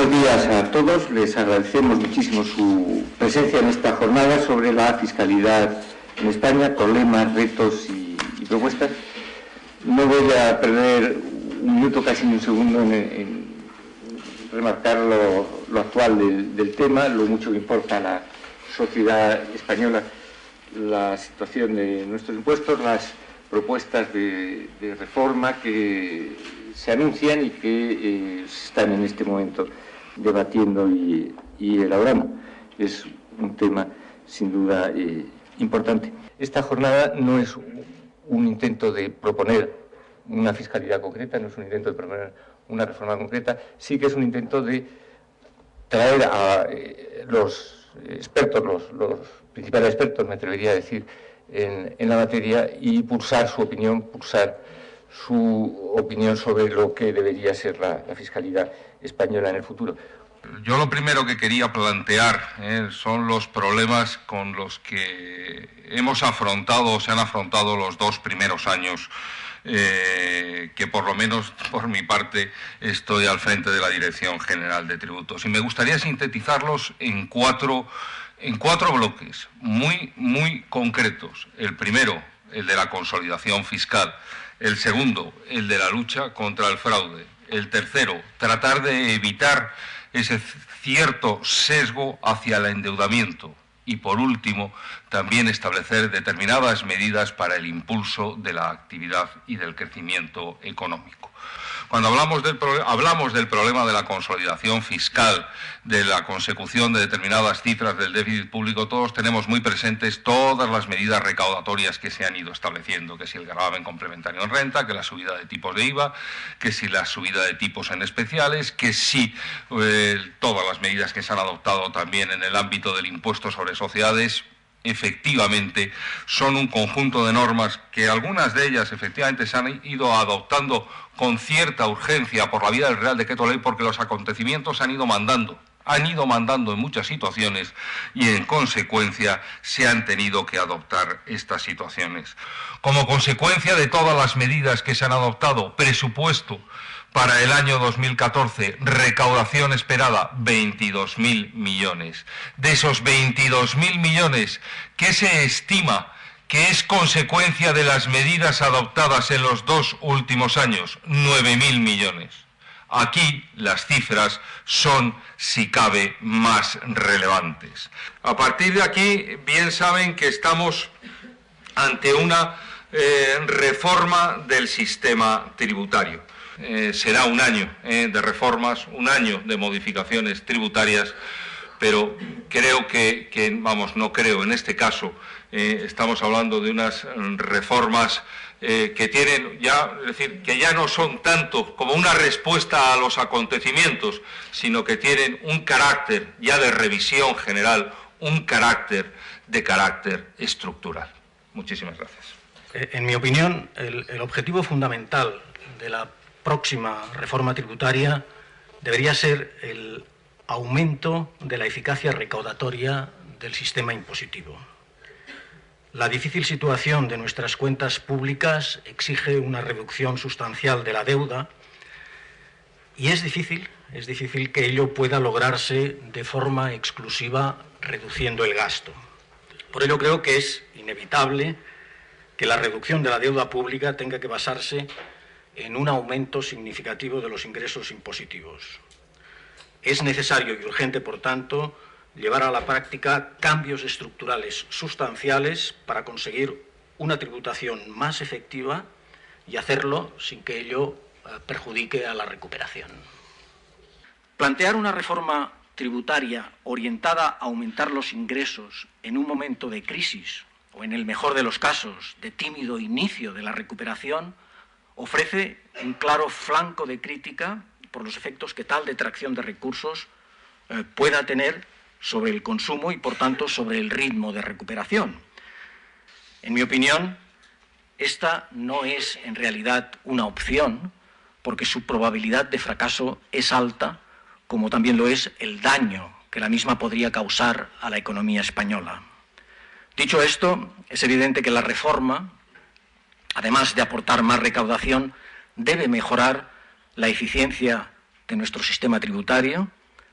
buenos días a todos. Les agradecemos muchísimo su presencia en esta jornada sobre la fiscalidad en España, problemas, retos y propuestas. No voy a perder un minuto, casi ni un segundo, en remarcar lo actual del tema, lo mucho que importa a la sociedad española, la situación de nuestros impuestos, las propuestas de reforma que se anuncian y que se están en este momento debatiendo y elaborando. Es un tema sin duda importante. Esta jornada no es un intento de proponer una fiscalidad concreta, no es un intento de proponer una reforma concreta, sí que es un intento de traer a los expertos, los principales expertos, me atrevería a decir, en la materia y pulsar su opinión sobre lo que debería ser la fiscalidad española en el futuro. Yo lo primero que quería plantear son los problemas con los que hemos afrontado o se han afrontado los 2 primeros años que por lo menos por mi parte estoy al frente de la Dirección General de Tributos. Y me gustaría sintetizarlos en cuatro bloques muy concretos. El primero, el de la consolidación fiscal. El segundo, el de la lucha contra el fraude. El tercero, tratar de evitar ese cierto sesgo hacia el endeudamiento. Y por último, también establecer determinadas medidas para el impulso de la actividad y del crecimiento económico. Cuando hablamos del problema de la consolidación fiscal, de la consecución de determinadas cifras del déficit público, todos tenemos muy presentes todas las medidas recaudatorias que se han ido estableciendo, que si el gravamen complementario en renta, que la subida de tipos de IVA, que si la subida de tipos en especiales, que si todas las medidas que se han adoptado también en el ámbito del impuesto sobre sociedades. Efectivamente, son un conjunto de normas que algunas de ellas efectivamente se han ido adoptando con cierta urgencia por la vía del Real Decreto Ley, porque los acontecimientos han ido mandando en muchas situaciones y en consecuencia se han tenido que adoptar estas situaciones. Como consecuencia de todas las medidas que se han adoptado, presupuesto para el año 2014, recaudación esperada, 22.000 millones. De esos 22.000 millones, ¿qué se estima que es consecuencia de las medidas adoptadas en los 2 últimos años? 9.000 millones. Aquí las cifras son, si cabe, más relevantes. A partir de aquí, bien saben que estamos ante una reforma del sistema tributario. Será un año de reformas, un año de modificaciones tributarias, pero creo en este caso estamos hablando de unas reformas que tienen que ya no son tanto como una respuesta a los acontecimientos, sino que tienen un carácter ya de revisión general, un carácter estructural. Muchísimas gracias. En mi opinión, el objetivo fundamental de la próxima reforma tributaria debería ser el aumento de la eficacia recaudatoria del sistema impositivo. La difícil situación de nuestras cuentas públicas exige una reducción sustancial de la deuda y es difícil que ello pueda lograrse de forma exclusiva reduciendo el gasto. Por ello creo que es inevitable que la reducción de la deuda pública tenga que basarse en un aumento significativo de los ingresos impositivos. Es necesario y urgente, por tanto, llevar a la práctica cambios estructurales sustanciales para conseguir una tributación más efectiva y hacerlo sin que ello perjudique a la recuperación. Plantear una reforma tributaria orientada a aumentar los ingresos en un momento de crisis o, en el mejor de los casos, de tímido inicio de la recuperación, ofrece un claro flanco de crítica por los efectos que tal detracción de recursos pueda tener sobre el consumo y, por tanto, sobre el ritmo de recuperación. En mi opinión, esta no es en realidad una opción, porque su probabilidad de fracaso es alta, como también lo es el daño que la misma podría causar a la economía española. Dicho esto, es evidente que la reforma, además de aportar más recaudación, debe mejorar la eficiencia de nuestro sistema tributario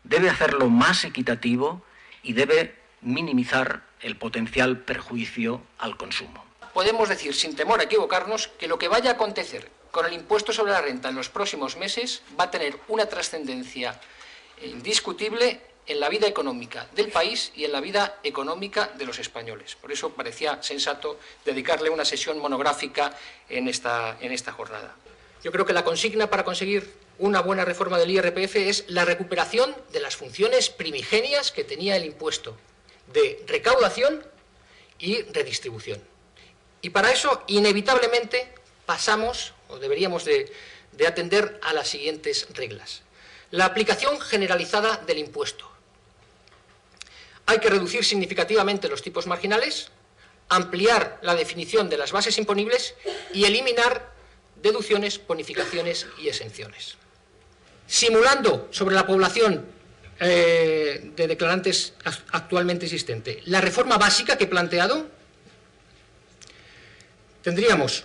debe hacerlo más equitativo y debe minimizar el potencial perjuicio al consumo. Podemos decir, sin temor a equivocarnos, que lo que vaya a acontecer con el impuesto sobre la renta en los próximos meses va a tener una trascendencia indiscutible en la vida económica del país y en la vida económica de los españoles. Por eso parecía sensato dedicarle una sesión monográfica en esta jornada. Yo creo que la consigna para conseguir una buena reforma del IRPF es la recuperación de las funciones primigenias que tenía el impuesto, de recaudación y redistribución. Y para eso, inevitablemente, pasamos, o deberíamos de atender a las siguientes reglas. La aplicación generalizada del impuesto. Hay que reducir significativamente los tipos marginales, ampliar la definición de las bases imponibles y eliminar deducciones, bonificaciones y exenciones. Simulando sobre la población de declarantes actualmente existente la reforma básica que he planteado, tendríamos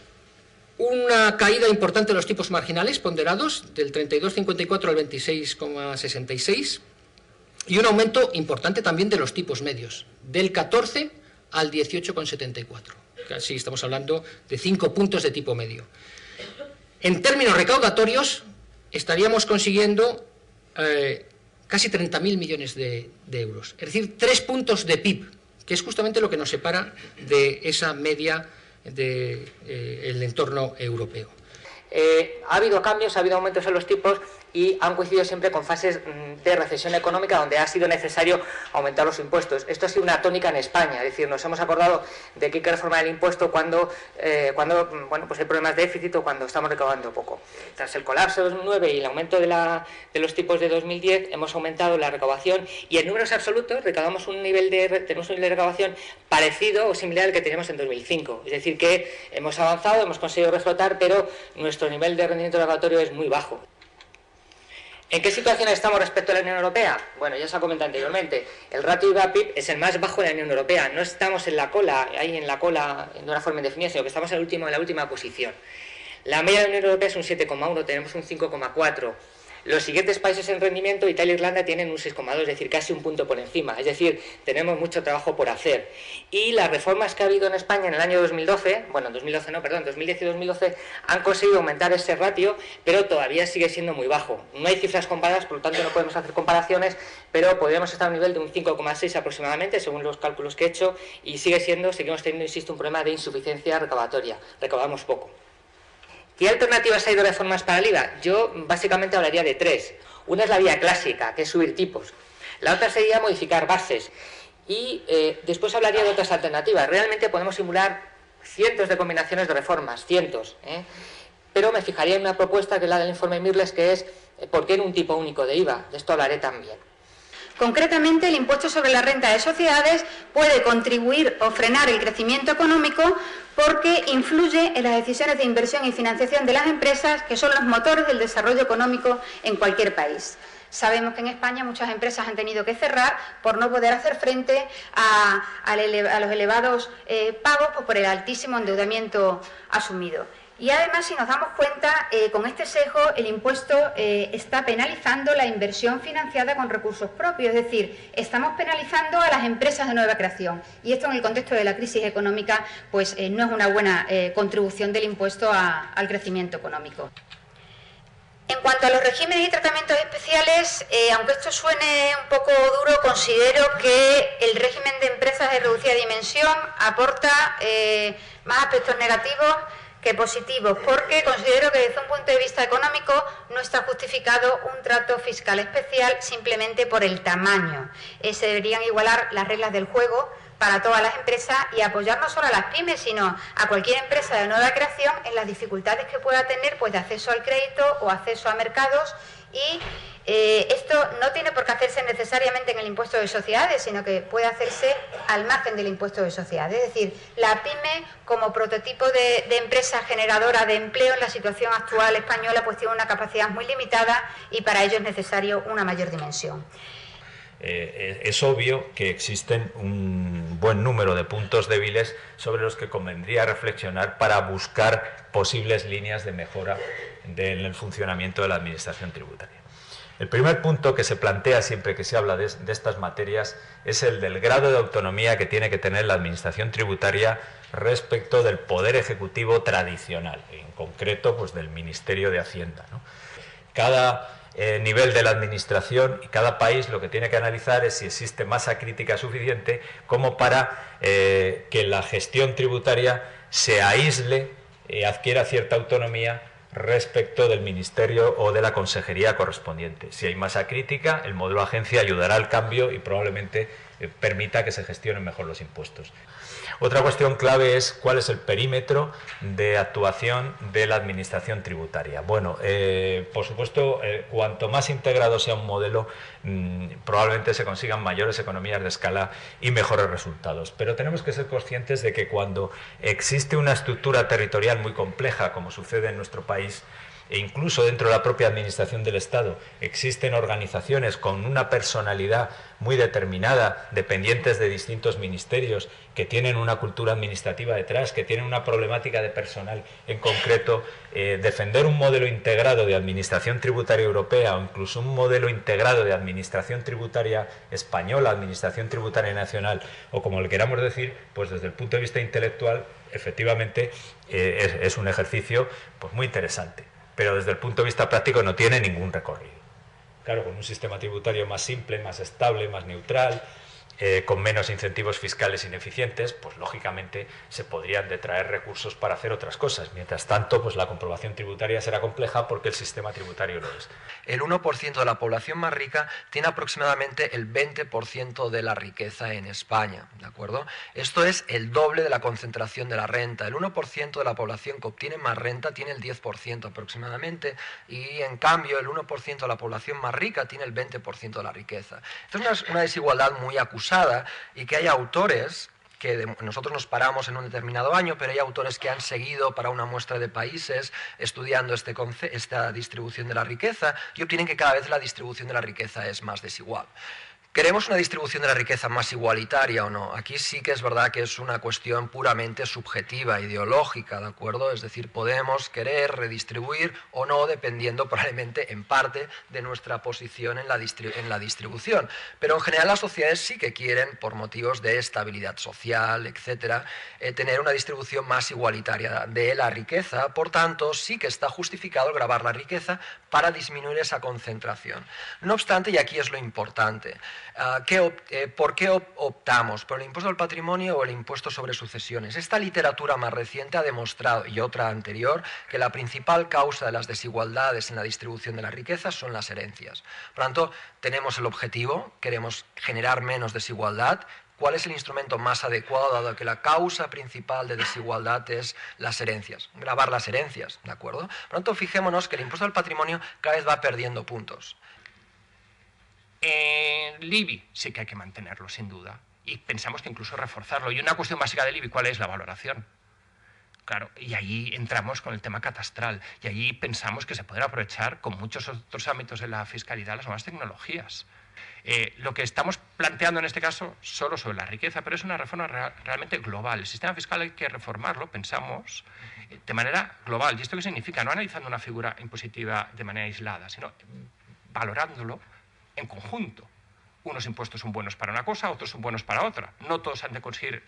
una caída importante de los tipos marginales ponderados del 32,54 al 26,66 y un aumento importante también de los tipos medios, del 14 al 18,74. Así estamos hablando de 5 puntos de tipo medio. En términos recaudatorios, estaríamos consiguiendo casi 30.000 millones de euros. Es decir, 3 puntos de PIB, que es justamente lo que nos separa de esa media del entorno europeo. Ha habido cambios, ha habido aumentos en los tipos y han coincidido siempre con fases de recesión económica donde ha sido necesario aumentar los impuestos. Esto ha sido una tónica en España, es decir, nos hemos acordado de que hay que reformar el impuesto cuando pues hay problemas de déficit o cuando estamos recaudando poco. Tras el colapso de 2009 y el aumento de los tipos de 2010, hemos aumentado la recaudación y en números absolutos tenemos un nivel de recaudación parecido o similar al que teníamos en 2005. Es decir, que hemos avanzado, hemos conseguido reflotar, pero nuestro nivel de rendimiento recaudatorio es muy bajo. ¿En qué situación estamos respecto a la Unión Europea? Bueno, ya se ha comentado anteriormente, el ratio IVA-PIB es el más bajo de la Unión Europea, no estamos en la cola, de una forma indefinida, sino que estamos en la última posición. La media de la Unión Europea es un 7,1, tenemos un 5,4. Los siguientes países en rendimiento, Italia e Irlanda, tienen un 6,2, es decir, casi un punto por encima. Es decir, tenemos mucho trabajo por hacer. Y las reformas que ha habido en España en el año 2012, bueno, 2010 y 2012, han conseguido aumentar ese ratio, pero todavía sigue siendo muy bajo. No hay cifras comparadas, por lo tanto no podemos hacer comparaciones, pero podríamos estar a un nivel de un 5,6 aproximadamente, según los cálculos que he hecho, y seguimos teniendo, insisto, un problema de insuficiencia recaudatoria. Recaudamos poco. ¿Qué alternativas hay de reformas para el IVA? Yo básicamente hablaría de 3. Una es la vía clásica, que es subir tipos. La otra sería modificar bases. Y después hablaría de otras alternativas. Realmente podemos simular cientos de combinaciones de reformas, cientos. Pero me fijaría en una propuesta que es la del informe Mirles, que es ¿por qué en un tipo único de IVA? De esto hablaré también. Concretamente, el impuesto sobre la renta de sociedades puede contribuir o frenar el crecimiento económico porque influye en las decisiones de inversión y financiación de las empresas, que son los motores del desarrollo económico en cualquier país. Sabemos que en España muchas empresas han tenido que cerrar por no poder hacer frente a los elevados pagos por el altísimo endeudamiento asumido. Y además, si nos damos cuenta, con este sesgo el impuesto está penalizando la inversión financiada con recursos propios, es decir, estamos penalizando a las empresas de nueva creación. Y esto, en el contexto de la crisis económica, pues no es una buena contribución del impuesto al crecimiento económico. En cuanto a los regímenes y tratamientos especiales, aunque esto suene un poco duro, considero que el régimen de empresas de reducida dimensión aporta más aspectos negativos que positivos, porque considero que desde un punto de vista económico no está justificado un trato fiscal especial simplemente por el tamaño. Se deberían igualar las reglas del juego para todas las empresas y apoyar no solo a las pymes, sino a cualquier empresa de nueva creación en las dificultades que pueda tener, pues, de acceso al crédito o acceso a mercados. Y esto no tiene por qué hacerse necesariamente en el impuesto de sociedades, sino que puede hacerse al margen del impuesto de sociedades. Es decir, la pyme, como prototipo de empresa generadora de empleo en la situación actual española, pues tiene una capacidad muy limitada y para ello es necesario una mayor dimensión. Es obvio que existen un buen número de puntos débiles sobre los que convendría reflexionar para buscar posibles líneas de mejora en el funcionamiento de la administración tributaria. El primer punto que se plantea siempre que se habla de estas materias es el del grado de autonomía que tiene que tener la Administración tributaria respecto del Poder Ejecutivo tradicional, en concreto pues del Ministerio de Hacienda, ¿no? Cada nivel de la Administración y cada país lo que tiene que analizar es si existe masa crítica suficiente como para que la gestión tributaria se aísle, adquiera cierta autonomía respecto del ministerio o de la consejería correspondiente. Si hay masa crítica, el modelo agencia ayudará al cambio y probablemente permita que se gestionen mejor los impuestos. Otra cuestión clave es cuál es el perímetro de actuación de la Administración tributaria. Bueno, por supuesto, cuanto más integrado sea un modelo, probablemente se consigan mayores economías de escala y mejores resultados. Pero tenemos que ser conscientes de que cuando existe una estructura territorial muy compleja, como sucede en nuestro país, e incluso dentro de la propia Administración del Estado existen organizaciones con una personalidad muy determinada, dependientes de distintos ministerios, que tienen una cultura administrativa detrás, que tienen una problemática de personal en concreto. Defender un modelo integrado de Administración tributaria europea o incluso un modelo integrado de Administración tributaria española, Administración tributaria nacional, o como le queramos decir, pues desde el punto de vista intelectual, efectivamente es un ejercicio pues muy interesante, pero desde el punto de vista práctico no tiene ningún recorrido. Claro, con un sistema tributario más simple, más estable, más neutral, con menos incentivos fiscales ineficientes, pues lógicamente se podrían detraer recursos para hacer otras cosas. Mientras tanto, pues la comprobación tributaria será compleja porque el sistema tributario lo es. El 1% de la población más rica tiene aproximadamente el 20% de la riqueza en España, ¿de acuerdo? Esto es el doble de la concentración de la renta. El 1% de la población que obtiene más renta tiene el 10% aproximadamente, y en cambio el 1% de la población más rica tiene el 20% de la riqueza. Esto es una desigualdad muy acusada, y que hay autores que nosotros nos paramos en un determinado año, pero hay autores que han seguido para una muestra de países estudiando esta distribución de la riqueza y obtienen que cada vez la distribución de la riqueza es más desigual. ¿Queremos una distribución de la riqueza más igualitaria o no? Aquí sí que es verdad que es una cuestión puramente subjetiva, ideológica, ¿de acuerdo? Es decir, podemos querer redistribuir o no, dependiendo probablemente en parte de nuestra posición en la distribución. Pero en general las sociedades sí que quieren, por motivos de estabilidad social, etcétera, tener una distribución más igualitaria de la riqueza. Por tanto, sí que está justificado gravar la riqueza para disminuir esa concentración. No obstante, y aquí es lo importante, ¿por qué optamos? ¿Por el impuesto al patrimonio o el impuesto sobre sucesiones? Esta literatura más reciente ha demostrado, y otra anterior, que la principal causa de las desigualdades en la distribución de la riqueza son las herencias. Por lo tanto, tenemos el objetivo, queremos generar menos desigualdad. ¿Cuál es el instrumento más adecuado, dado que la causa principal de desigualdad es las herencias? Gravar las herencias, ¿de acuerdo? Por lo tanto, fijémonos que el impuesto al patrimonio cada vez va perdiendo puntos. El IBI sí que hay que mantenerlo, sin duda, y pensamos que incluso reforzarlo. Y una cuestión básica del IBI, ¿cuál es? La valoración. Claro, y allí entramos con el tema catastral, y allí pensamos que se pueden aprovechar, con muchos otros ámbitos de la fiscalidad, las nuevas tecnologías. Lo que estamos planteando en este caso solo sobre la riqueza, pero es una reforma realmente global. El sistema fiscal hay que reformarlo, pensamos, de manera global. ¿Y esto qué significa? No analizando una figura impositiva de manera aislada, sino valorándolo en conjunto. Unos impuestos son buenos para una cosa, otros son buenos para otra. No todos han de conseguir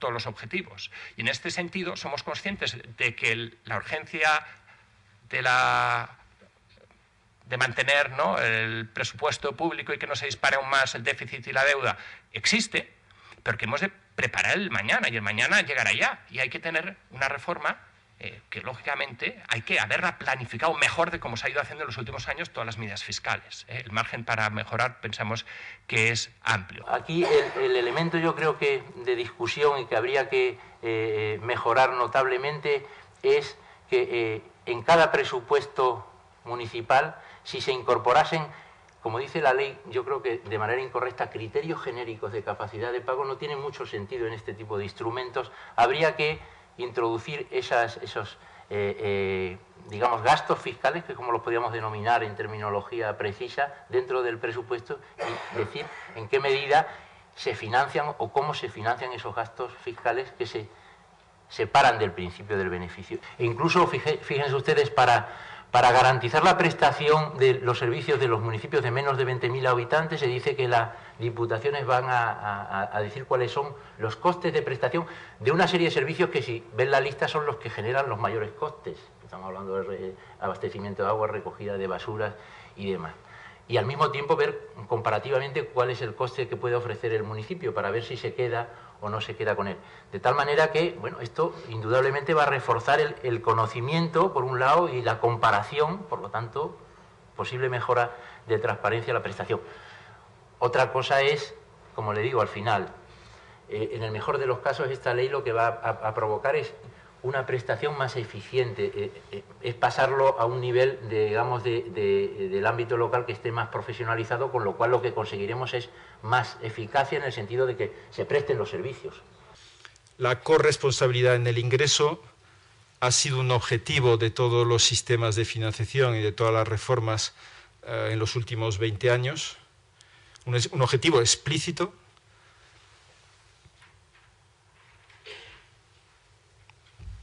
todos los objetivos. Y en este sentido somos conscientes de que la urgencia de mantener, ¿no?, el presupuesto público y que no se dispare aún más el déficit y la deuda existe, pero que hemos de preparar el mañana, y el mañana llegará ya. Y hay que tener una reforma que lógicamente hay que haberla planificado mejor de cómo se ha ido haciendo en los últimos años todas las medidas fiscales. El margen para mejorar pensamos que es amplio. Aquí el elemento, yo creo que de discusión y que habría que mejorar notablemente es que en cada presupuesto municipal, si se incorporasen, como dice la ley, yo creo que de manera incorrecta, criterios genéricos de capacidad de pago, no tiene mucho sentido en este tipo de instrumentos. Habría que introducir esos digamos, gastos fiscales, que como los podríamos denominar en terminología precisa, dentro del presupuesto, y decir en qué medida se financian o cómo se financian esos gastos fiscales que se separan del principio del beneficio. E incluso, fíjense ustedes, para Para garantizar la prestación de los servicios de los municipios de menos de 20.000 habitantes, se dice que las diputaciones van a decir cuáles son los costes de prestación de una serie de servicios que, si ven la lista, son los que generan los mayores costes. Estamos hablando de abastecimiento de agua, recogida de basuras y demás. Y al mismo tiempo ver comparativamente cuál es el coste que puede ofrecer el municipio para ver si se queda o no se queda con él. De tal manera que, bueno, esto indudablemente va a reforzar el conocimiento, por un lado, y la comparación, por lo tanto, posible mejora de transparencia de la prestación. Otra cosa es, como le digo, al final, en el mejor de los casos, esta ley lo que va a provocar es una prestación más eficiente, es pasarlo a un nivel, digamos, del ámbito local que esté más profesionalizado, con lo cual lo que conseguiremos es más eficacia en el sentido de que se presten los servicios. La corresponsabilidad en el ingreso ha sido un objetivo de todos los sistemas de financiación y de todas las reformas en los últimos 20 años, un objetivo explícito.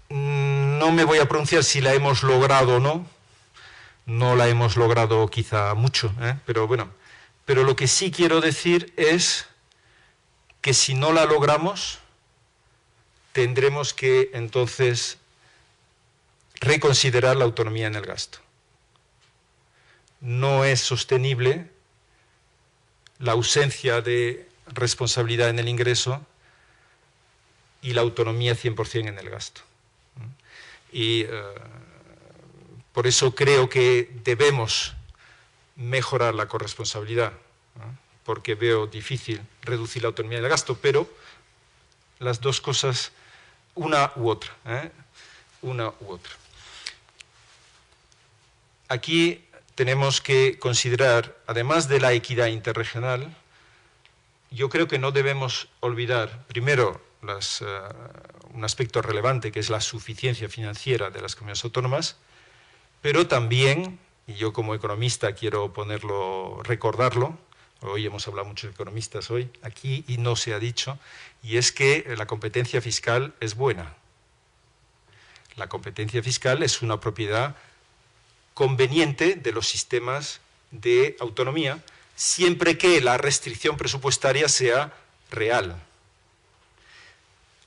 No me voy a pronunciar si la hemos logrado o no. No la hemos logrado quizá mucho, pero bueno. Pero lo que sí quiero decir es que si no la logramos, tendremos que entonces reconsiderar la autonomía en el gasto. No es sostenible la ausencia de responsabilidad en el ingreso y la autonomía 100% en el gasto. Y por eso creo que debemos mejorar la corresponsabilidad, porque veo difícil reducir la autonomía del gasto, pero las dos cosas, una u otra, una u otra. Aquí tenemos que considerar, además de la equidad interregional, yo creo que no debemos olvidar, primero, un aspecto relevante que es la suficiencia financiera de las comunidades autónomas, pero también, y yo como economista quiero recordarlo, hoy hemos hablado muchos economistas hoy aquí y no se ha dicho, y es que la competencia fiscal es buena. La competencia fiscal es una propiedad conveniente de los sistemas de autonomía, siempre que la restricción presupuestaria sea real.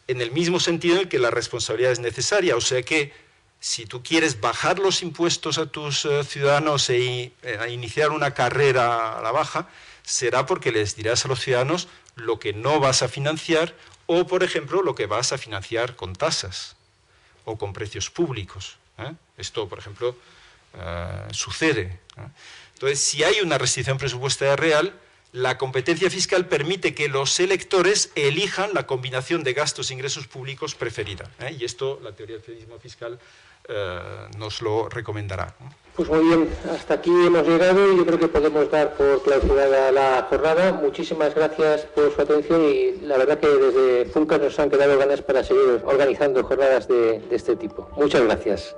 En el mismo sentido en que la responsabilidad es necesaria, o sea que si tú quieres bajar los impuestos a tus ciudadanos e iniciar una carrera a la baja, será porque les dirás a los ciudadanos lo que no vas a financiar o, por ejemplo, lo que vas a financiar con tasas o con precios públicos. Esto, por ejemplo, sucede. Entonces, si hay una restricción presupuestaria real, la competencia fiscal permite que los electores elijan la combinación de gastos e ingresos públicos preferida. Y esto, la teoría del federalismo fiscal nos lo recomendará. Pues muy bien, hasta aquí hemos llegado y yo creo que podemos dar por clausurada la jornada. Muchísimas gracias por su atención y la verdad que desde FUNCAS nos han quedado ganas para seguir organizando jornadas de este tipo. Muchas gracias.